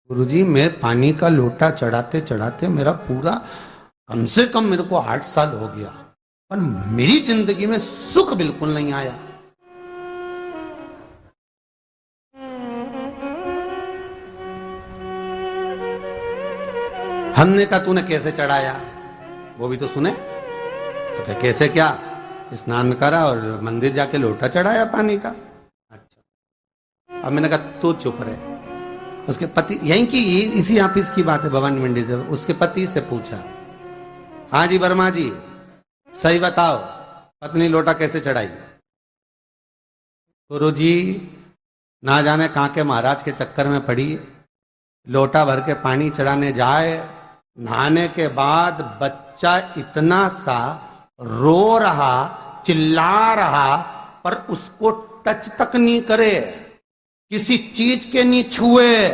गुरुजी, मैं पानी का लोटा चढ़ाते चढ़ाते मेरा पूरा कम से कम मेरे को 8 साल हो गया, पर मेरी जिंदगी में सुख बिल्कुल नहीं आया। हमने कहा तूने कैसे चढ़ाया, वो भी तो सुने। तो क्या कैसे, क्या स्नान करा और मंदिर जाके लोटा चढ़ाया पानी का। अच्छा, अब मैंने कहा तू चुप रहे। उसके पति, यहीं की इसी ऑफिस की बात है, भवानी मंडी से, उसके पति से पूछा, हाँ जी वर्मा जी सही बताओ, पत्नी लोटा कैसे चढ़ाई। गुरुजी ना जाने कहां के महाराज के चक्कर में पड़ी, लोटा भर के पानी चढ़ाने जाए, नहाने के बाद बच्चा इतना सा रो रहा, चिल्ला रहा, पर उसको टच तक नहीं करे, किसी चीज के नहीं छुए,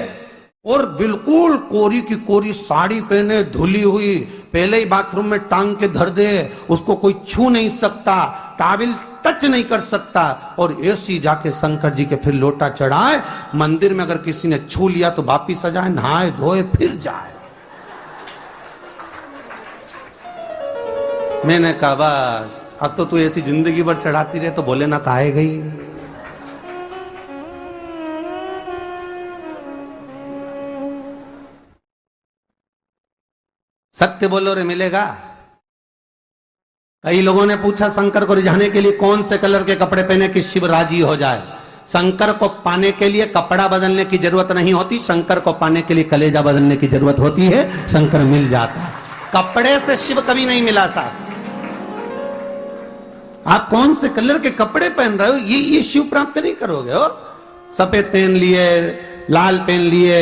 और बिल्कुल कोरी की कोरी साड़ी पहने, धुली हुई, पहले ही बाथरूम में टांग के धर दे, उसको कोई छू नहीं सकता, टाविल टच नहीं कर सकता, और ऐसी जाके शंकर जी के फिर लोटा चढ़ाए। मंदिर में अगर किसी ने छू लिया तो वापिस आ जाए, नहाए धोए फिर जाए। मैंने कहा बस अब तो तू ऐसी जिंदगी भर चढ़ाती रहे तो बोले ना काहे गई। सत्य बोलो रे मिलेगा। कई लोगों ने पूछा शंकर को रिझाने के लिए कौन से कलर के कपड़े पहने कि शिव राजी हो जाए। शंकर को पाने के लिए कपड़ा बदलने की जरूरत नहीं होती, शंकर को पाने के लिए कलेजा बदलने की जरूरत होती है, शंकर मिल जाता है। कपड़े से शिव कभी नहीं मिला साहब। आप कौन से कलर के कपड़े पहन रहे हो, ये शिव प्राप्त नहीं करोगे हो। सफेद पहन लिए, लाल पहन लिए,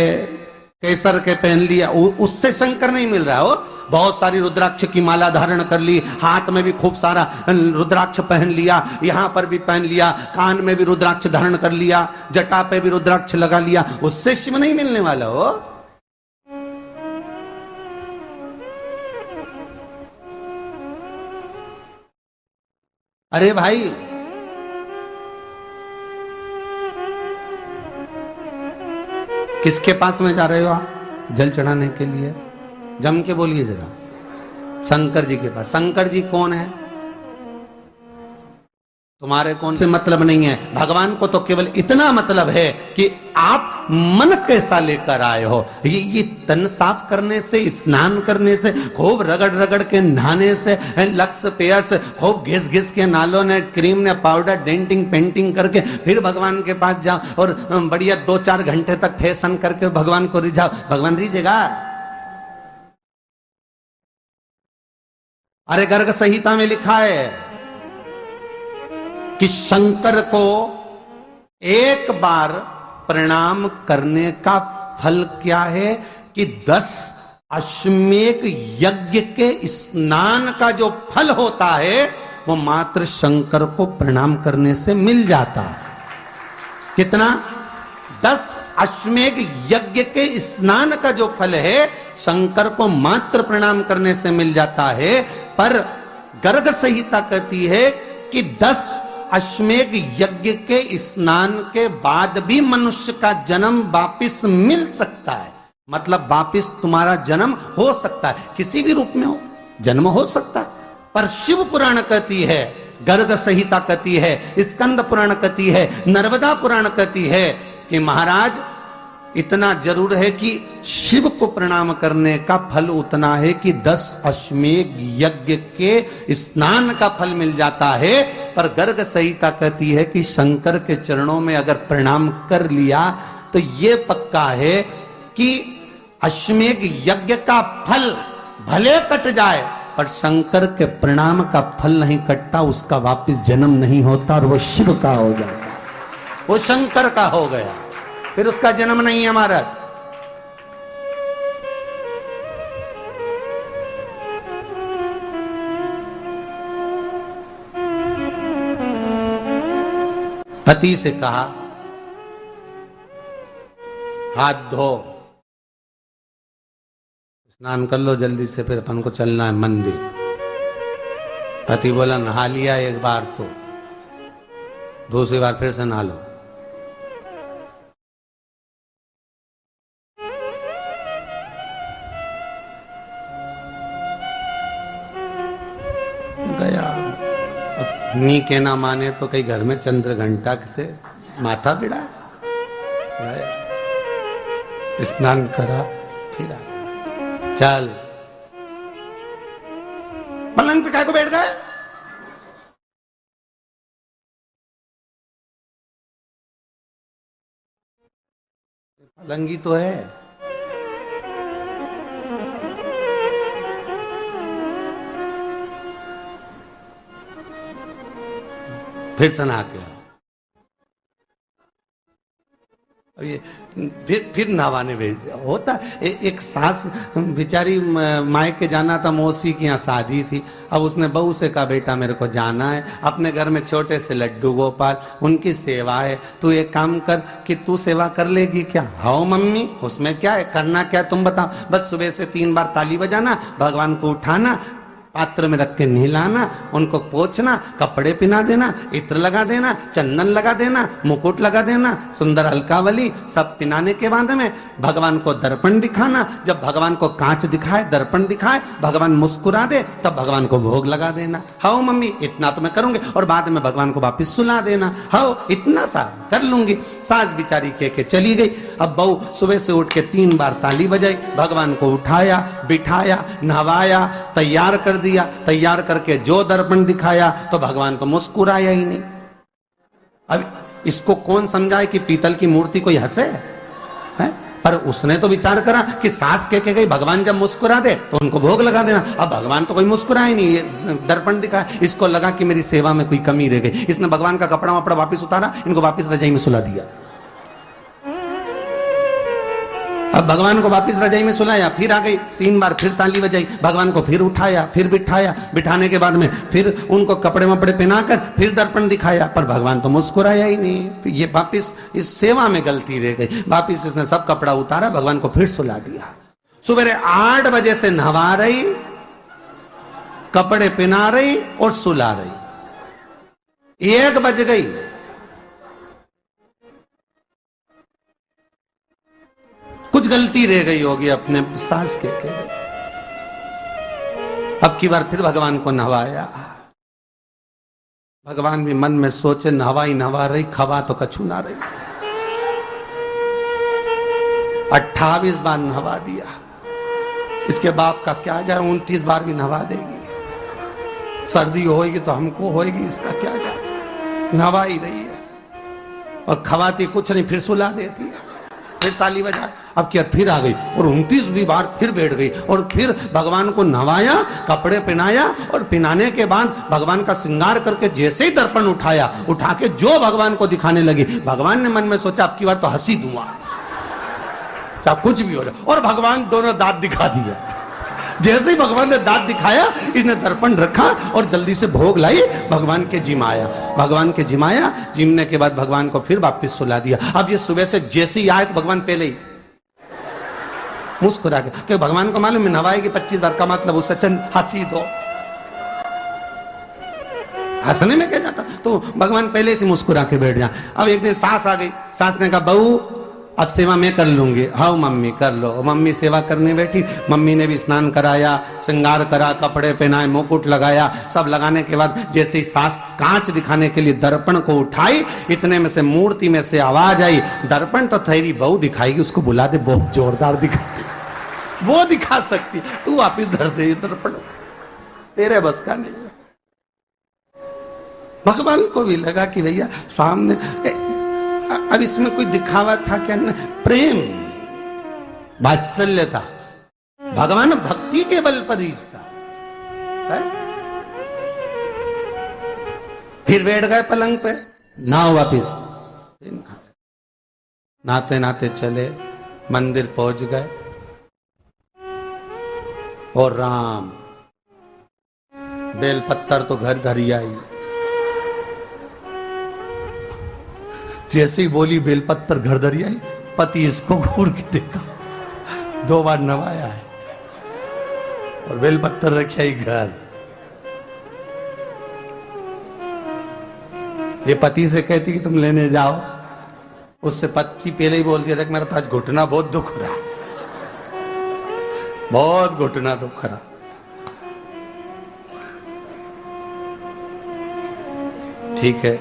केसर के पहन लिया, उससे शंकर नहीं मिल रहा हो। बहुत सारी रुद्राक्ष की माला धारण कर ली, हाथ में भी खूब सारा रुद्राक्ष पहन लिया, यहां पर भी पहन लिया, कान में भी रुद्राक्ष धारण कर लिया, जटा पे भी रुद्राक्ष लगा लिया, उससे शिव नहीं मिलने वाला हो। अरे भाई, किसके पास में जा रहे हो आप जल चढ़ाने के लिए? जम के बोलिए जरा। शंकर जी के पास। शंकर जी कौन है? तुम्हारे कौन से मतलब नहीं है। भगवान को तो केवल इतना मतलब है कि आप मन कैसा लेकर आए हो। ये तन साफ करने से, स्नान करने से, खूब रगड़ रगड़ के नहाने से, लक्स पेयर से, खूब घिस घिस के नालों ने, क्रीम ने, पाउडर, डेंटिंग पेंटिंग करके फिर भगवान के पास जाओ और बढ़िया 2-4 घंटे तक फैशन करके भगवान को रिझाओ, भगवान रिझेगा? अरे गर्ग संहिता में लिखा है कि शंकर को एक बार प्रणाम करने का फल क्या है कि 10 अश्वमेध यज्ञ के स्नान का जो फल होता है वो मात्र शंकर को प्रणाम करने से मिल जाता है। कितना? 10 अश्वमेध यज्ञ के स्नान का जो फल है शंकर को मात्र प्रणाम करने से मिल जाता है। पर गर्ग संहिता कहती है कि 10 अश्वमेध यज्ञ के स्नान के बाद भी मनुष्य का जन्म वापिस मिल सकता है। मतलब वापिस तुम्हारा जन्म हो सकता है, किसी भी रूप में हो, जन्म हो सकता है। पर शिव पुराण कहती है, गर्ग संहिता कहती है, स्कंद पुराण कहती है, नर्मदा पुराण कहती है कि महाराज इतना जरूर है कि शिव को प्रणाम करने का फल उतना है कि 10 अश्वमेध यज्ञ के स्नान का फल मिल जाता है। पर गर्ग संहिता कहती है कि शंकर के चरणों में अगर प्रणाम कर लिया तो ये पक्का है कि अश्वमेध यज्ञ का फल भले कट जाए पर शंकर के प्रणाम का फल नहीं कटता, उसका वापिस जन्म नहीं होता और वो शिव का हो जाता, वो शंकर का हो गया, फिर उसका जन्म नहीं है महाराज। पति से कहा हाथ धो, स्नान कर लो जल्दी से, फिर अपन को चलना है मंदिर। पति बोला नहा लिया एक बार तो दूसरी बार फिर से नहा लो। नी के ना माने तो कई घर में चंद्र घंटा से माथा बिड़ा, स्नान करा फिर आया। चल पलंग पे काय को बैठ गए? पलंगी तो है। फिर सना के अब ये फिर नहवाने भेज दिया। होता एक सास बेचारी मायके जाना था, मौसी की यहाँ शादी थी। अब उसने बहू से कहा बेटा मेरे को जाना है, अपने घर में छोटे से लड्डू गोपाल, उनकी सेवा है, तू एक काम कर कि तू सेवा कर लेगी क्या? हाँ मम्मी, उसमें क्या है, करना क्या है तुम बताओ। बस सुबह से 3 बार ताली बजाना, भगवान को उठाना, पात्र में रख के नहलाना, उनको पोंछना, कपड़े पहना देना, इत्र लगा देना, चंदन लगा देना, मुकुट लगा देना, सुंदर अलकावली सब पिनाने के बाद में भगवान को दर्पण दिखाना। जब भगवान को कांच दिखाए, दर्पण दिखाए, भगवान मुस्कुरा दे, तब भगवान को भोग लगा देना। हाँ मम्मी इतना तो मैं करूंगी, और बाद में भगवान को वापिस सुला देना। हाँ इतना सा कर लूंगी। सास बिचारी कह के चली गई। अब बहू सुबह से उठ के 3 बार ताली बजाई, भगवान को उठाया, बिठाया, नहवाया, तैयार कर दिया। तैयार करके जो दर्पण दिखाया तो भगवान तो मुस्कुराया ही नहीं। अब इसको कौन समझाए कि पीतल की मूर्ति कोई हंसे है? पर उसने तो विचार करा कि सास कह के गई भगवान जब मुस्कुरा दे तो उनको भोग लगा देना। अब भगवान तो कोई मुस्कुराए नहीं, ये दर्पण दिखाया। इसको लगा कि मेरी सेवा में कोई कमी रह गई। इसने भगवान का कपड़ा वपड़ा वापिस उतारा, इनको वापिस रजाई में सुला दिया। अब भगवान को वापिस रजाई में सुलाया, फिर आ गई, 3 बार फिर ताली बजाई, भगवान को फिर उठाया, फिर बिठाया, बिठाने के बाद में फिर उनको कपड़े वपड़े पहनाकर फिर दर्पण दिखाया, पर भगवान तो मुस्कुराया ही नहीं। ये वापिस इस सेवा में गलती रह गई। वापिस इसने सब कपड़ा उतारा, भगवान को फिर सुला दिया। सुबह 8 बजे से नहवा रही, कपड़े पहना रही और सुला रही। 1 बज गई। कुछ गलती रह गई होगी अपने सास के गई। अब की बार फिर भगवान को नहवाया। भगवान भी मन में सोचे नहवाई नहवा रही, खवा तो कछु ना रही। 28 बार नहवा दिया। इसके बाप का क्या जाए, 29 बार भी नहवा देगी। सर्दी होगी तो हमको होगी, इसका क्या जाए। नहवा ही रही है और खवाती कुछ नहीं, फिर सुला देती है, फिर ताली बजाए। अब क्या फिर आ गई और 29वीं बार फिर बैठ गई और फिर भगवान को नहवाया, कपड़े पहनाया और पहनाने के बाद भगवान का श्रृंगार करके जैसे ही दर्पण उठाया, उठा के जो भगवान को दिखाने लगी, भगवान ने मन में सोचा अब की बार तो हंसी दूंगा, चाहे कुछ भी हो जाए। और भगवान दोनों दांत दिखा दिया। जैसे ही भगवान ने दांत दिखाया, इसने दर्पण रखा और जल्दी से भोग लाई, भगवान के जिमाया। भगवान के जिमाया, जिमने के बाद भगवान को फिर वापस सुला दिया। अब ये सुबह से जैसे ही आए तो भगवान पहले ही मुस्कुरा के, क्योंकि भगवान को मालूम है नहवाएगी 25 बार का मतलब उससे चंद हंसी दो, हंसने में क्या जाता। तो भगवान पहले से मुस्कुरा के बैठ जा। अब एक दिन सास आ गई। सास ने कहा बहू अब सेवा मैं कर लूंगी। हाँ मम्मी कर लो। मम्मी सेवा करने बैठी। मम्मी ने भी स्नान कराया, श्रृंगार करा, कपड़े पहनाए, मुकुट लगाया। सब लगाने के बाद जैसे ही सास कांच दिखाने के लिए दर्पण को उठाई, इतने में से मूर्ति में से आवाज आई, दर्पण तो तेरी बहू दिखाएगी, उसको बुला दे, बहुत जोरदार दिखाती, वो दिखा सकती, तू वापिस धर दे दर्पण, तेरे बस का नहीं। भगवान को भी लगा कि भैया सामने, अब इसमें कोई दिखावा था क्या? प्रेम, वात्सल्य था। भगवान भक्ति के बल पर ही था। फिर बैठ गए पलंग पे, नाव वापिस। नाते नाते चले, मंदिर पहुंच गए और राम बेलपत्तर तो घर घर ही आई। जैसे ही बोली बेलपत्तर घर धरी आई, पति इसको घूर के देखा, 2 बार नवाया है और बेलपत्तर रखी आई घर। ये पति से कहती कि तुम लेने जाओ, उससे पति पहले ही बोल दिया था कि मेरा तो आज घुटना बहुत दुख रहा, बहुत घुटना दुख रहा। ठीक है,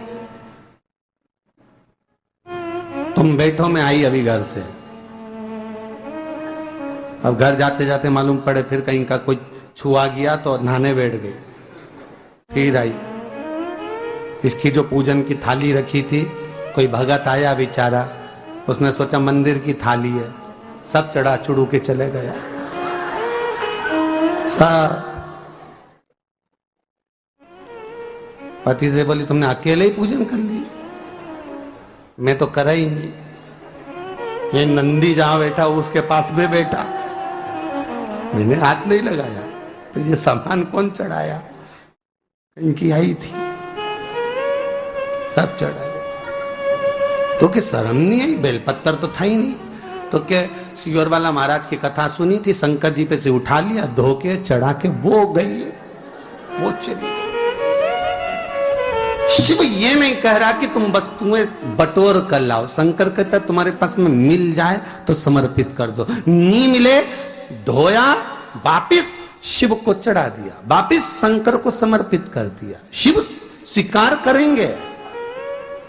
तुम बैठो, मैं आई अभी घर से। अब घर जाते जाते मालूम पड़े फिर कहीं का कोई छुआ गया तो नहाने बैठ गई। फिर आई, इसकी जो पूजन की थाली रखी थी, कोई भगत आया बेचारा, उसने सोचा मंदिर की थाली है, सब चढ़ा चुड़ू के चले गया सब। पति से बोली तुमने अकेले ही पूजन कर ली, मैं तो करा ही नहीं। ये नंदी जहां बैठा उसके पास में बैठा, मैंने हाथ नहीं लगाया। तो ये सामान कौन चढ़ाया? इनकी आई थी, सब चढ़ाया। तो क्या शर्म नहीं आई? बेलपत्तर तो था ही नहीं। तो क्या सियोर वाला महाराज की कथा सुनी थी, शंकर जी पे से उठा लिया, धो के चढ़ा के वो गई, वो चली। शिव ये नहीं कह रहा कि तुम वस्तुएं बटोर कर लाओ। शंकर कहता तुम्हारे पास में मिल जाए तो समर्पित कर दो, नहीं मिले धोया, वापिस शिव को चढ़ा दिया, वापिस शंकर को समर्पित कर दिया। शिव स्वीकार करेंगे।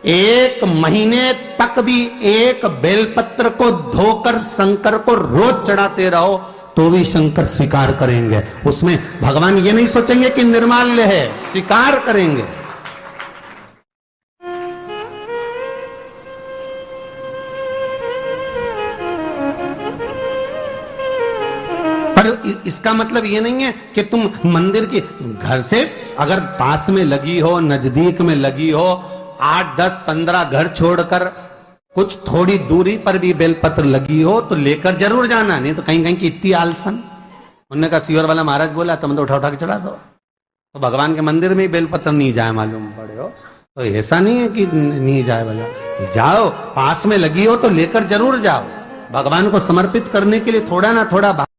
1 महीने तक भी एक बेलपत्र को धोकर शंकर को रोज चढ़ाते रहो तो भी शंकर स्वीकार करेंगे। उसमें भगवान ये नहीं सोचेंगे कि निर्माल्य है, स्वीकार करेंगे। पर इसका मतलब ये नहीं है कि तुम मंदिर की, घर से अगर पास में लगी हो, नजदीक में लगी हो, 8, 10, 15 घर छोड़कर कुछ थोड़ी दूरी पर भी बेलपत्र लगी हो तो लेकर जरूर जाना। नहीं तो कहीं कहीं की इतनी आलसन। उन्होंने कहा सियोर वाला महाराज बोला तुम तो उठा उठा के चढ़ा दो। तो भगवान के मंदिर में ही बेलपत्र नहीं जाए मालूम पड़े हो, तो ऐसा नहीं है कि नहीं जाए वाला, जाओ, पास में लगी हो तो लेकर जरूर जाओ। भगवान को समर्पित करने के लिए थोड़ा ना थोड़ा